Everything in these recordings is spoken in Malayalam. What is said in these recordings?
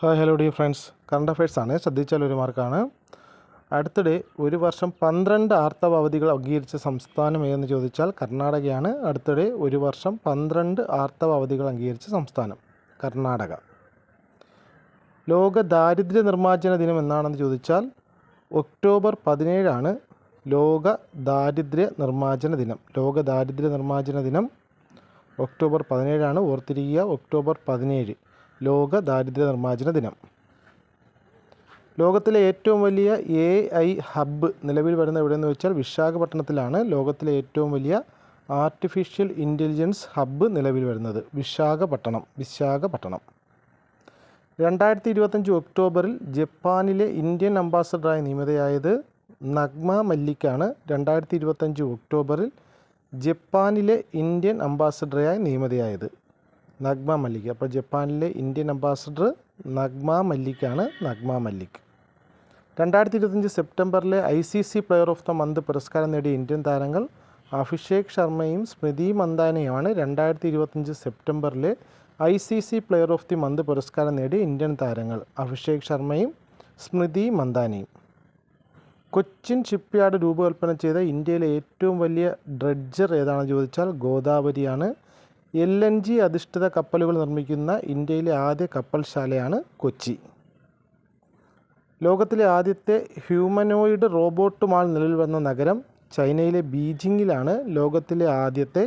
Hi hello dear friends, current affairs ആണ്. ശ്രദ്ധിച്ചാൽ ഒരു മാർക്കാണ്. അടുത്തിടെ ഒരു വർഷം 12 ആർത്തവ അവധികൾ അംഗീകരിച്ച സംസ്ഥാനം ഏതെന്ന് ചോദിച്ചാൽ കർണാടകയാണ്. അടുത്തിടെ ഒരു വർഷം 12 ആർത്തവ അവധികൾ അംഗീകരിച്ച സംസ്ഥാനം കർണാടക. ലോക ദാരിദ്ര്യ നിർമ്മാർജ്ജന ദിനം എന്നാണെന്ന് ചോദിച്ചാൽ ഒക്ടോബർ 17 ലോക ദാരിദ്ര്യ നിർമ്മാർജ്ജന ദിനം. ലോക ദാരിദ്ര്യ നിർമ്മാർജ്ജന ദിനം ഒക്ടോബർ 17 ഓർത്തിരിക്കുക. ഒക്ടോബർ 17 ലോക ദാരിദ്ര്യ നിർമ്മാർജ്ജന ദിനം. ലോകത്തിലെ ഏറ്റവും വലിയ AI ഹബ്ബ് നിലവിൽ വരുന്ന എവിടെയെന്ന് വെച്ചാൽ വിശാഖപട്ടണത്തിലാണ്. ലോകത്തിലെ ഏറ്റവും വലിയ ആർട്ടിഫിഷ്യൽ ഇൻ്റലിജൻസ് ഹബ്ബ് നിലവിൽ വരുന്നത് വിശാഖപട്ടണം. 2025 ഒക്ടോബറിൽ ജപ്പാനിലെ ഇന്ത്യൻ അംബാസഡറായി നിയമിതയായത് നഗ്മ മല്ലിക്കാണ്. 2025 ഒക്ടോബറിൽ ജപ്പാനിലെ ഇന്ത്യൻ അംബാസഡറായി നിയമിതയായത് നഗ്മ മല്ലിക്. അപ്പോൾ ജപ്പാനിലെ ഇന്ത്യൻ അംബാസഡർ നഗ്മ മല്ലിക്കാണ്. നഗ്മ മല്ലിക്. 2025 സെപ്റ്റംബറിലെ ICC player of the month പുരസ്കാരം നേടിയ ഇന്ത്യൻ താരങ്ങൾ അഭിഷേക് ശർമ്മയും സ്മൃതി മന്ദാനയുമാണ്. 2025 സെപ്റ്റംബറിലെ ICC player of the month പുരസ്കാരം നേടിയ ഇന്ത്യൻ താരങ്ങൾ അഭിഷേക് ശർമ്മയും സ്മൃതി മന്ദാനയും. കൊച്ചിൻ ഷിപ്പ്യാർഡ് രൂപകൽപ്പന ചെയ്ത ഇന്ത്യയിലെ ഏറ്റവും വലിയ ഡ്രഡ്ജർ ഏതാണെന്ന് ചോദിച്ചാൽ ഗോദാവരിയാണ്. LNG അധിഷ്ഠിത കപ്പലുകൾ നിർമ്മിക്കുന്ന ഇന്ത്യയിലെ ആദ്യ കപ്പൽശാലയാണ് കൊച്ചി. ലോകത്തിലെ ആദ്യത്തെ ഹ്യൂമനോയിഡ് റോബോട്ട് മാൾ നിലവിൽ വന്ന നഗരം ചൈനയിലെ ബീജിങ്ങിലാണ്. ലോകത്തിലെ ആദ്യത്തെ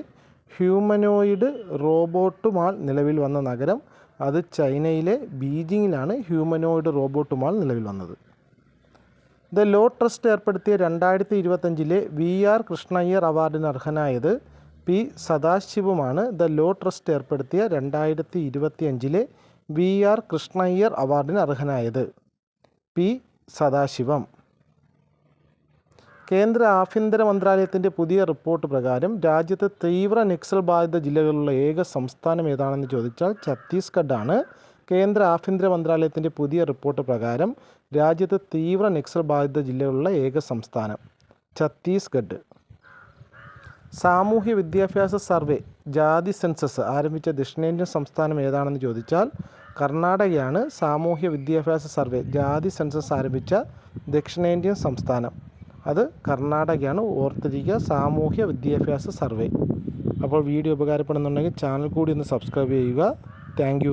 ഹ്യൂമനോയിഡ് റോബോട്ട് മാൾ നിലവിൽ വന്ന നഗരം അത് ചൈനയിലെ ബീജിങ്ങിലാണ്. ഹ്യൂമനോയിഡ് റോബോട്ട് മാൾ നിലവിൽ വന്നത്. ദ ലോ ട്രസ്റ്റ് ഏർപ്പെടുത്തിയ 2025 VR കൃഷ്ണയ്യർ അവാർഡിന് അർഹനായത് P സദാശിവമാണ്. ദ ലോ ട്രസ്റ്റ് ഏർപ്പെടുത്തിയ 2025 VR കൃഷ്ണയ്യർ അവാർഡിന് അർഹനായത് P സദാശിവം. കേന്ദ്ര ആഭ്യന്തര മന്ത്രാലയത്തിൻ്റെ പുതിയ റിപ്പോർട്ട് പ്രകാരം രാജ്യത്ത് തീവ്ര നക്സൽ ബാധിത ജില്ലകളുള്ള ഏക സംസ്ഥാനം ഏതാണെന്ന് ചോദിച്ചാൽ ഛത്തീസ്ഗഡാണ്. കേന്ദ്ര ആഭ്യന്തര മന്ത്രാലയത്തിൻ്റെ പുതിയ റിപ്പോർട്ട് പ്രകാരം രാജ്യത്ത് തീവ്ര നക്സൽ ബാധിത ജില്ലകളുള്ള ഏക സംസ്ഥാനം ഛത്തീസ്ഗഡ്. സാമൂഹ്യ വിദ്യാഭ്യാസ സർവേ ജാതി സെൻസസ് ആരംഭിച്ച ദക്ഷിണേന്ത്യൻ സംസ്ഥാനം ഏതാണെന്ന് ചോദിച്ചാൽ കർണാടകയാണ്. സാമൂഹ്യ വിദ്യാഭ്യാസ സർവേ ജാതി സെൻസസ് ആരംഭിച്ച ദക്ഷിണേന്ത്യൻ സംസ്ഥാനം അത് കർണാടകയാണ്. ഓർത്തിരിക്കുക, സാമൂഹ്യ വിദ്യാഭ്യാസ സർവേ. അപ്പോൾ വീഡിയോ ഉപകാരപ്പെടുന്നുണ്ടെങ്കിൽ ചാനൽ കൂടി ഒന്ന് സബ്സ്ക്രൈബ് ചെയ്യുക. താങ്ക്